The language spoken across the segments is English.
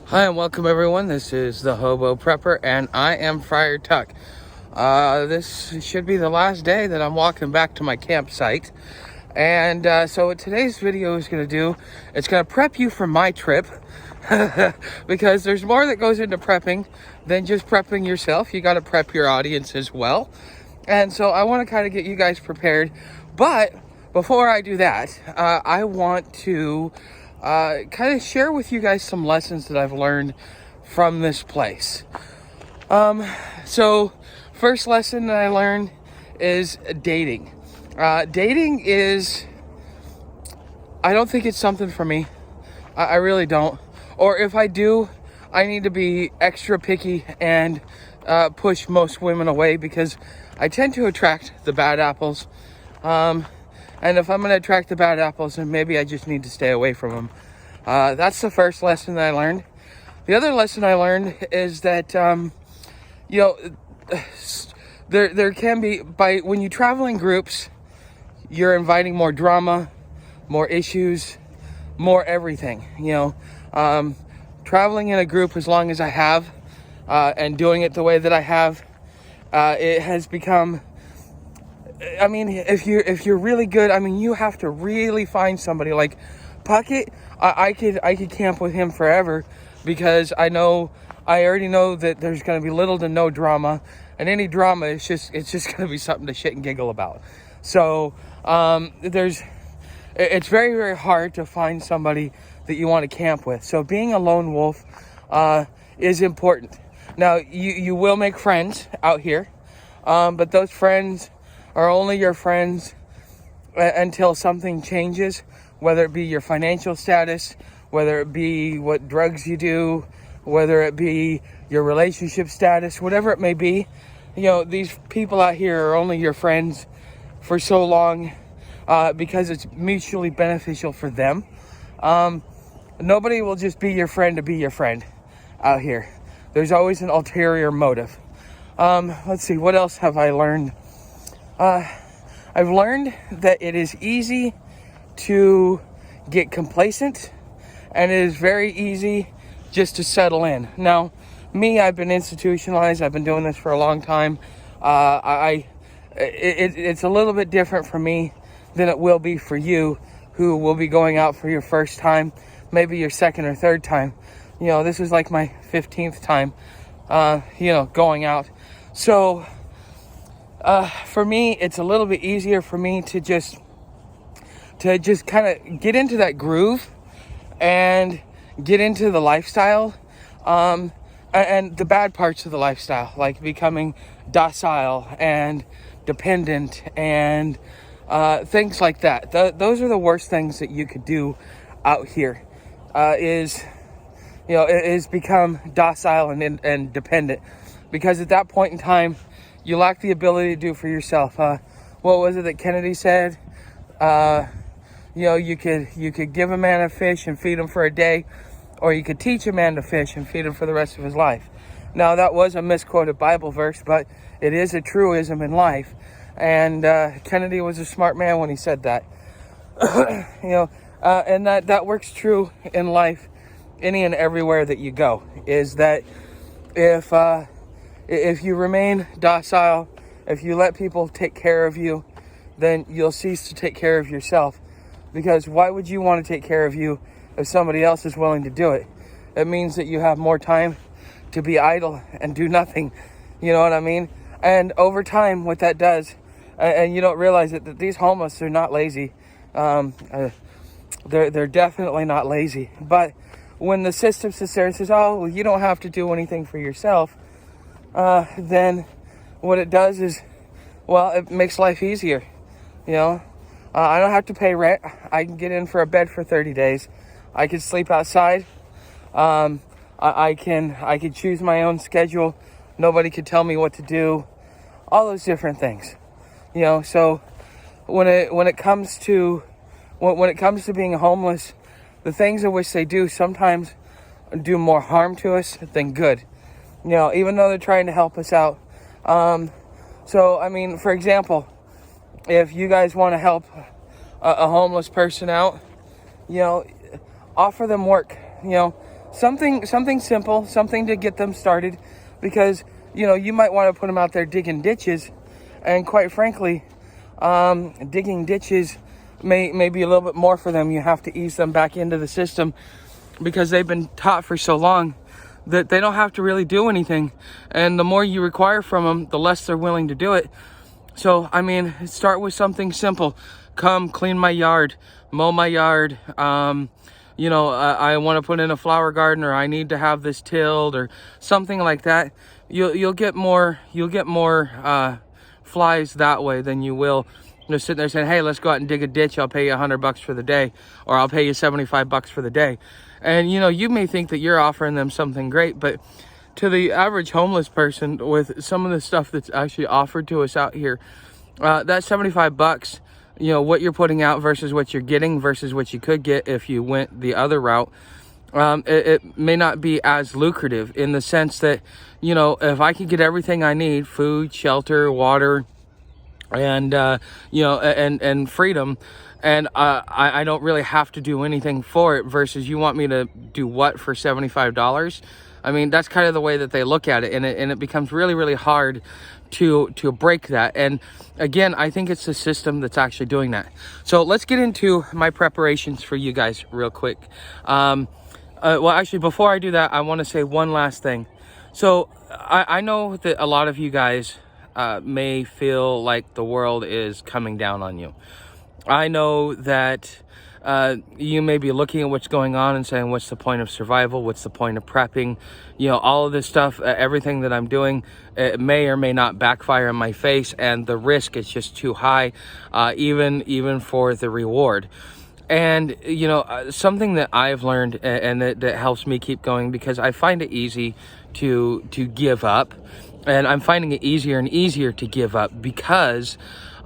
Hi and welcome everyone. This is the Hobo Prepper and I am Friar Tuck. This should be the last day that I'm walking back to my campsite. And so what today's video is going to do, it's going to prep you for my trip. Because there's more that goes into prepping than just prepping yourself. You got to prep your audience as well. And so I want to kind of get you guys prepared. But before I do that, I want to kind of share with you guys some lessons that I've learned from this place. So first lesson that I learned is dating. Dating is, I don't think it's something for me. I really don't. Or if I do, I need to be extra picky and push most women away because I tend to attract the bad apples. And if I'm going to attract the bad apples, then maybe I just need to stay away from them. That's the first lesson that I learned. The other lesson I learned is that, there can be, when you travel in groups, you're inviting more drama, more issues, more everything. Traveling in a group as long as I have, and doing it the way that I have, it has become, if you're really good, you have to really find somebody like Puckett. I could camp with him forever because I already know that there's going to be little to no drama, and any drama it's just going to be something to shit and giggle about. So it's very, very hard to find somebody that you want to camp with. So being a lone wolf is important. Now you will make friends out here, but those friends are only your friends until something changes, whether it be your financial status, whether it be what drugs you do, whether it be your relationship status, whatever it may be. These people out here are only your friends for so long because it's mutually beneficial for them. Nobody will just be your friend to be your friend out here. There's always an ulterior motive. Let's see, what else have I learned? I've learned that it is easy to get complacent, and it is very easy just to settle in. Now, me, I've been institutionalized. I've been doing this for a long time. It's a little bit different for me than it will be for you, who will be going out for your first time, maybe your second or third time. This is like my 15th time, going out. So, for me, it's a little bit easier for me to just kind of get into that groove and get into the lifestyle, and the bad parts of the lifestyle, like becoming docile and dependent and things like that. Those are the worst things that you could do out here, is become docile and dependent, because at that point in time, you lack the ability to do for yourself. What was it that Kennedy said? You could give a man a fish and feed him for a day, or you could teach a man to fish and feed him for the rest of his life. Now, that was a misquoted Bible verse, but it is a truism in life. And Kennedy was a smart man when he said that. And that works true in life, any and everywhere that you go. Is that if you remain docile, if you let people take care of you, then you'll cease to take care of yourself. Because why would you want to take care of you if somebody else is willing to do it? It means that you have more time to be idle and do nothing. You know what I mean? And over time, what that does, and you don't realize it, that these homeless are not lazy. They're definitely not lazy. But when the system sits there and says, oh, well, you don't have to do anything for yourself, then what it does is, well, it makes life easier. I don't have to pay rent. I can get in for a bed for 30 days. I can sleep outside. I can choose my own schedule. Nobody can tell me what to do. All those different things. So when it comes to being homeless, the things in which they do sometimes do more harm to us than good. Even though they're trying to help us out. For example, if you guys want to help a homeless person out, offer them work. something simple, something to get them started, because you might want to put them out there digging ditches, and quite frankly, digging ditches may be a little bit more for them. You have to ease them back into the system, because they've been taught for so long that they don't have to really do anything, and the more you require from them, the less they're willing to do it. So I mean, start with something simple. Come clean my yard, mow my yard. I want to put in a flower garden, or I need to have this tilled, or something like that. You'll get more flies that way than you will just sitting there saying, hey, let's go out and dig a ditch. I'll pay you $100 for the day, or I'll pay you $75 for the day. And you may think that you're offering them something great, but to the average homeless person, with some of the stuff that's actually offered to us out here, that $75, what you're putting out versus what you're getting versus what you could get if you went the other route, it may not be as lucrative, in the sense that, if I could get everything I need, food, shelter, water, and and freedom, and I don't really have to do anything for it, versus you want me to do what for $75? I mean, that's kind of the way that they look at it, and it becomes really, really hard to break that. And again, I think it's the system that's actually doing that. So let's get into my preparations for you guys real quick. Well, actually, before I do that, I want to say one last thing. So I know that a lot of you guys may feel like the world is coming down on you. I know that you may be looking at what's going on and saying, what's the point of survival? What's the point of prepping? All of this stuff, everything that I'm doing, it may or may not backfire in my face, and the risk is just too high, even for the reward. And, something that I've learned, and that helps me keep going, because I find it easy to give up, and I'm finding it easier and easier to give up, because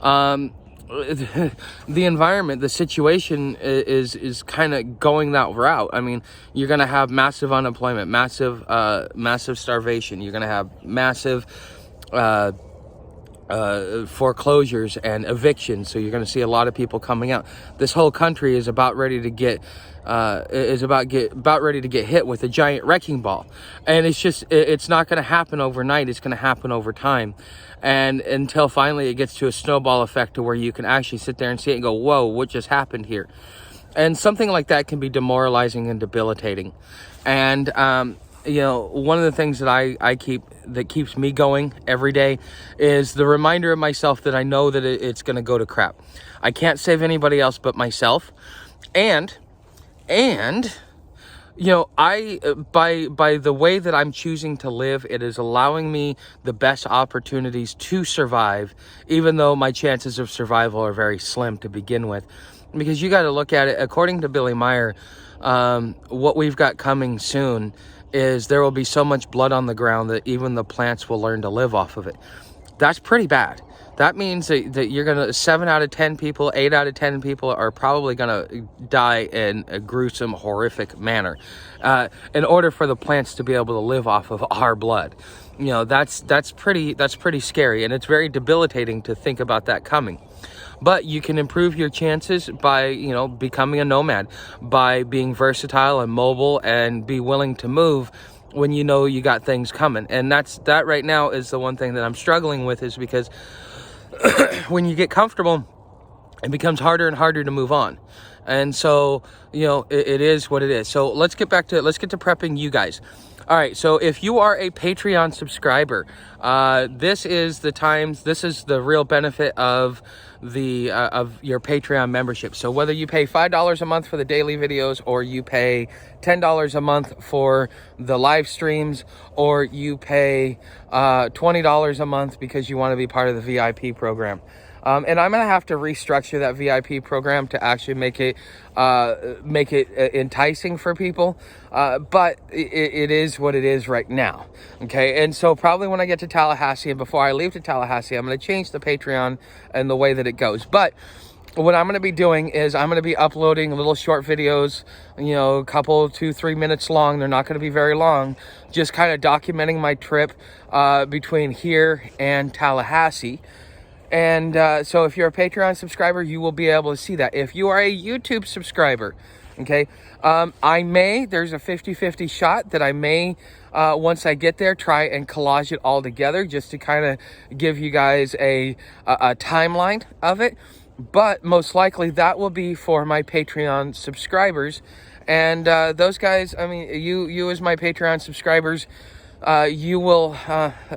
the environment, the situation is kind of going that route. I mean, you're going to have massive unemployment, massive starvation. You're going to have massive foreclosures and evictions. So you're going to see a lot of people coming out. This whole country is about ready to get ready to get hit with a giant wrecking ball, and it's not going to happen overnight. It's going to happen over time, and until finally it gets to a snowball effect, to where you can actually sit there and see it and go, whoa, what just happened here? And something like that can be demoralizing and debilitating. And one of the things that keeps me going every day is the reminder of myself that I know that it's going to go to crap. I can't save anybody else but myself. And I by the way that I'm choosing to live, it is allowing me the best opportunities to survive, even though my chances of survival are very slim to begin with. Because you got to look at it, according to Billy Meyer, what we've got coming soon is there will be so much blood on the ground that even the plants will learn to live off of it. That's pretty bad. That means that you're going to, 7 out of 10 people, 8 out of 10 people are probably going to die in a gruesome, horrific manner, in order for the plants to be able to live off of our blood. That's pretty scary, and it's very debilitating to think about that coming. But you can improve your chances by, becoming a nomad, by being versatile and mobile, and be willing to move when you know you got things coming. And that right now is the one thing that I'm struggling with, is because when you get comfortable, it becomes harder and harder to move on. And so, it is what it is. So let's get to prepping you guys. All right, so if you are a Patreon subscriber, this is the real benefit of of your Patreon membership. So whether you pay $5 a month for the daily videos, or you pay $10 a month for the live streams, or you pay $20 a month because you want to be part of the VIP program. And I'm going to have to restructure that VIP program to actually make it enticing for people. But it is what it is right now. Okay. And so probably when I get to Tallahassee, and before I leave to Tallahassee, I'm going to change the Patreon and the way that it goes. But what I'm going to be doing is I'm going to be uploading little short videos, a couple, 2-3 minutes long. They're not going to be very long, just kind of documenting my trip between here and Tallahassee. And so if you're a Patreon subscriber, you will be able to see that. If you are a YouTube subscriber, Okay, there's a 50-50 shot that I may, once I get there, try and collage it all together just to kind of give you guys a timeline of it. But most likely that will be for my Patreon subscribers. And those guys, I mean, you as my Patreon subscribers, you will,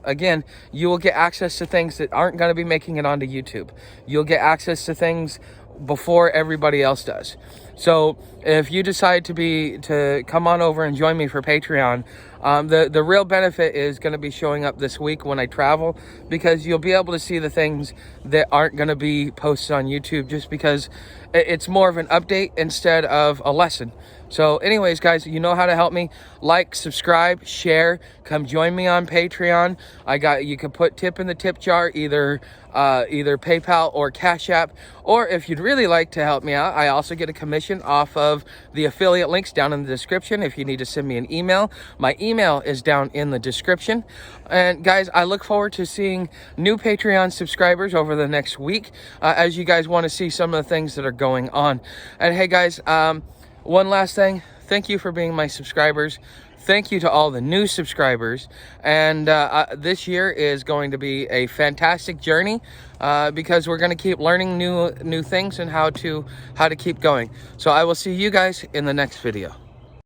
again, you will get access to things that aren't going to be making it onto YouTube. You'll get access to things before everybody else does. So if you decide to come on over and join me for Patreon, the real benefit is going to be showing up this week when I travel, because you'll be able to see the things that aren't going to be posted on YouTube, just because it's more of an update instead of a lesson. So anyways, guys, you know how to help me. Like, subscribe, share, come join me on Patreon. You can put tip in the tip jar, either PayPal or Cash App. Or if you'd really like to help me out, I also get a commission off of the affiliate links down in the description. If you need to send me an email, my email is down in the description. And guys, I look forward to seeing new Patreon subscribers over the next week, as you guys want to see some of the things that are going on. And hey guys, one last thing, thank you for being my subscribers. Thank you to all the new subscribers. And this year is going to be a fantastic journey, because we're going to keep learning new things and how to keep going. So I will see you guys in the next video.